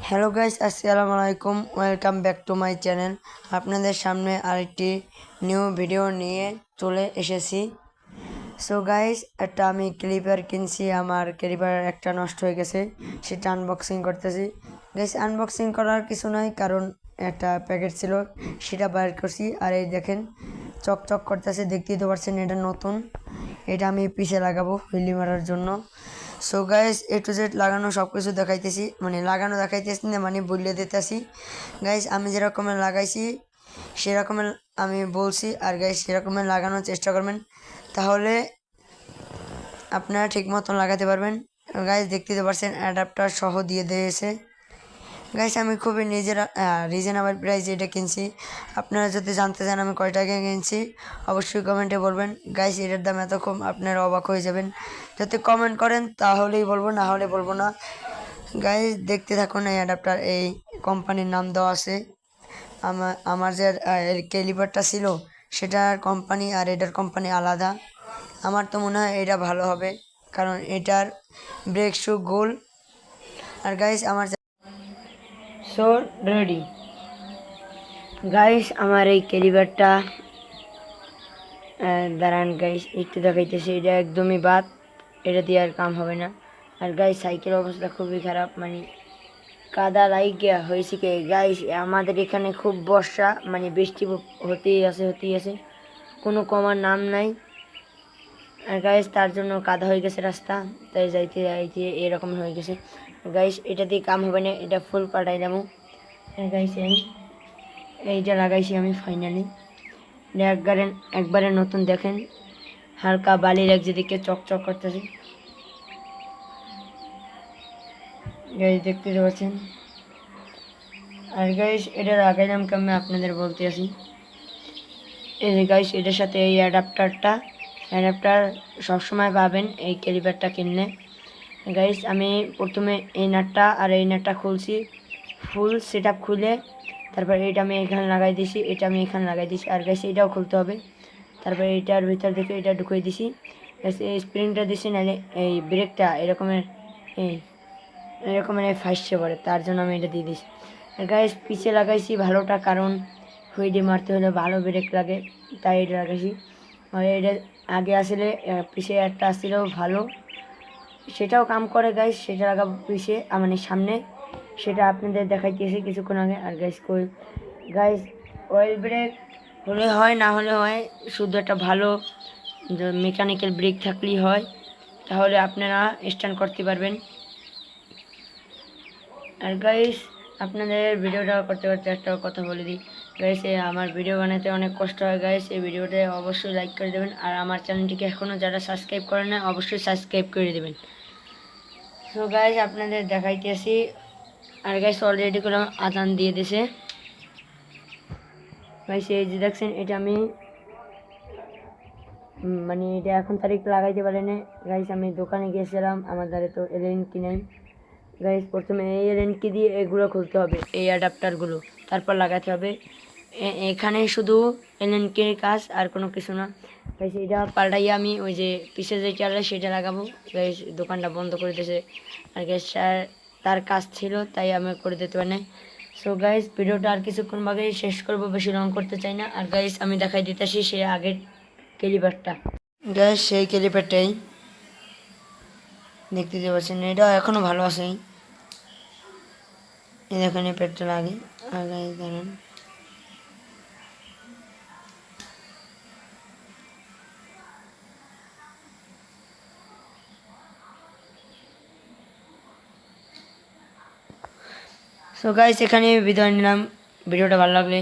Hello guys, আসসালামু আলাইকুম। Welcome back to my channel. আপনাদের সামনে আরেকটি নিউ ভিডিও নিয়ে চলে এসেছি। সো গাইস, একটা আমি ক্লিপার কিনছি, আমার ক্লিপার একটা নষ্ট হয়ে গেছে, সেটা আনবক্সিং করতেছি। গাইস, আনবক্সিং করার কিছু নয়, কারণ একটা প্যাকেট ছিল সেটা বাইর করছি। আর এই দেখেন চকচক করতেছে, দেখতেই তো পারছেন এটা নতুন। এটা আমি পিছে লাগাবো হুইলি মারার জন্য। So guys, A to Z লাগানো সব কিছু দেখাইতেছি, মানে লাগানো দেখাইতেছি না, মানে বলে দিতেছি। গাইস, আমি যেরকমের লাগাইছি সেরকমের আমি বলছি, আর গাইস সেরকমের লাগানোর চেষ্টা করবেন, তাহলে আপনারা ঠিক মতন লাগাতে পারবেন। গাইস, দেখতেই তো পারছেন অ্যাডাপ্টার সহ দিয়ে দিয়েছে। গাইস, আমি খুবই রিজনেবল প্রাইসে এটা কিনছি। আপনারা যদি জানতে চান আমি কয় টাকায় কিনছি, অবশ্যই কমেন্টে বলবেন। গাইস, এটার দাম এত কম, আপনারা অবাক হয়ে যাবেন। যদি কমেন্ট করেন তাহলেই বলবো, না হলে বলবো না। গাইস, দেখতে থাকুন। এই অ্যাডাপ্টার এই কোম্পানির নাম দেওয়া আছে। আমার যে ক্যালিপারটা ছিল সেটার কোম্পানি আর এটার কোম্পানি আলাদা। আমার তো মনে হয় এটা ভালো হবে, কারণ এটার ব্রেক শু গোল। আর গাইস, আমার সো রেডি। গাইস, আমার এই ক্যালিবারটা দাঁড়ান গাইস, একটু দেখাইতেছি। এটা একদমই বাদ, এটা দিয়ে আর কাম হবে না। আর গাইস, সাইকেলের অবস্থা খুবই খারাপ, মানে কাদা গিয়া হয়েছে কি গাইস। আমাদের এখানে খুব বর্ষা, মানে বৃষ্টি হতেই আছে, কোনো কমার নাম নাই। আর গাইস, তার জন্য কাদা হয়ে গেছে রাস্তা, তাই যাইতে যাইতে এরকম হয়ে গেছে। গাইস, এটা দিয়ে কাম হবে না, এটা ফুল পাল্টাই যাবো। গাইস, এইটা লাগাইছি আমি ফাইনালি। একবারে নতুন, দেখেন হালকা বালি লাগছে, দিকে চকচক করতেছে। গাইস, দেখতে পাচ্ছেন। আর গাইস, এটা লাগাইলাম কেমন আপনাদের বলতে আসি। এই যে গাইস, এটার সাথে এই অ্যাডাপ্টার সবসময় পাবেন এই ক্যালিপারটা কিনলে। গাইস, আমি প্রথমে এই নাটটা আর এই নাটটা খুলছি, ফুল সেট আপ খুলে তারপর এটা আমি এখানে লাগাই দিছি, এটা আমি এখানে লাগাই দিছি। আর গাইস, এটাও খুলতে হবে। তারপরে এটার ভিতর থেকে এটা ঢুকিয়ে দিছি। এই স্প্রিংটা দিছি, নাহলে এই ব্রেকটা এরকমের ফাঁসছে পড়ে, তার জন্য আমি এটা দিয়ে দিছি। আর গাইস, পিছে লাগাইছি ভালোটা, কারণ হুইডি মারতে হলে ভালো ব্রেক লাগে, তাই এটা লাগাইছি। আর এটা আগে আসলে পিছে একটা আসছিল ভালো, সেটাও কাম করে গাইস, সেটা লাগাবো পিছে, মানে সামনে, সেটা আপনাদের দেখাইতেছি কিছুক্ষণ আগে। আর গাইস অয়েল ব্রেক হলে হয়, না হলে হয়, শুধু একটা ভালো মেকানিক্যাল ব্রেক থাকলেই হয়, তাহলে আপনারা স্ট্যান্ড করতে পারবেন। আর গাইস, আপনাদের ভিডিওটা করতে করতে একটা কথা বলে দিই গাইস, আমার ভিডিও বানাতে অনেক কষ্ট হয় গাইস। এই ভিডিওটা অবশ্যই লাইক করে দেবেন, আর আমার চ্যানেলটিকে এখনও যারা সাবস্ক্রাইব করেন না অবশ্যই সাবস্ক্রাইব করে দেবেন। সো গাইস, আপনাদের দেখাইতেছি। আর গাইস, অলরেডি করে আজান দিয়ে দিছে গাইস। এই যে দেখছেন, এটা আমি মানে এটা এখন তারিখ লাগাইতে পারি না গাইস। আমি দোকানে গিয়েছিলাম, আমাদের তো এলএন কি নাই গাইস। প্রথমে এই এলএন কি দিয়ে এগুলো খুলতে হবে, এই অ্যাডাপ্টারগুলো, তারপর লাগাতে হবে। এখানে শুধু এলএন কির কাজ, আর কোনো কিছু না গাইস। এটা পাল্টাইয়া আমি ওই যে পিছে যে চালে সেটা লাগাবো গাইস। দোকানটা বন্ধ করে দিয়েছে, আর গাইস তার কাজ ছিল, তাই আমি করে দিতে পারি না। সো গাইস, ভিডিওটা আর কিছুক্ষণ বাদেই শেষ করবো, বেশি লং করতে চাই না। আর গাইস, আমি দেখাই দিতেছি সেই আগের ক্যালিপারটা গাইস, সেই ক্যালিপারটাই দেখতে পাচ্ছেন, এটা এখনো ভালো আছে। এই দেখেন এই প্যাকটা লাগে। আর গাইস দাঁড়ান, সো গাইস, এখানে বিদায় নিলাম। ভিডিওটা ভালো লাগলে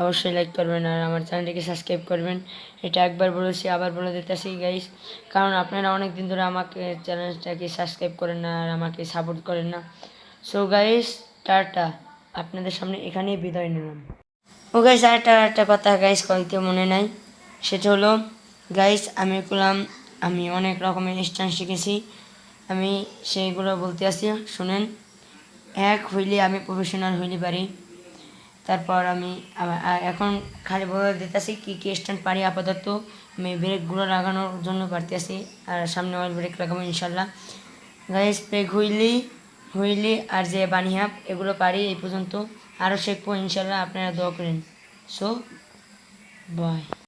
অবশ্যই লাইক করবেন, আর আমার চ্যানেলটিকে সাবস্ক্রাইব করবেন। এটা একবার বলেছি, আবার বলে দিতেছি গাইস, কারণ আপনারা অনেক দিন ধরে আমাকে চ্যানেলটাকে সাবস্ক্রাইব করেন না, আর আমাকে সাপোর্ট করেন না। সো গাইস, টাটা, আপনাদের সামনে এখানেই বিদায় নিলাম। ও গাইস, একটা কথা গাইস কইতে মনে নাই, সেটা হলো গাইস, আমি অনেক রকমের স্ট্যান্ড শিখেছি, আমি সেইগুলো বলতে আসি, শুনেন। হইলে আমি প্রফেশনাল হইলে পারি। তারপর আমি এখন খালি বলে দিতেছি কী কী স্ট্যান্ড পারি। আপাতত আমি ব্রেকগুলো লাগানোর জন্য পারতেছি, আর সামনে অয়েল ব্রেক লাগাবো ইনশাল্লাহ গাইস। ব্রেক হুইলি হুইলি আর যে বানিহাব এগুলো পারি এই পর্যন্ত। আরও শিখবো ইনশাল্লাহ, আপনারা দোয়া করেন। So by.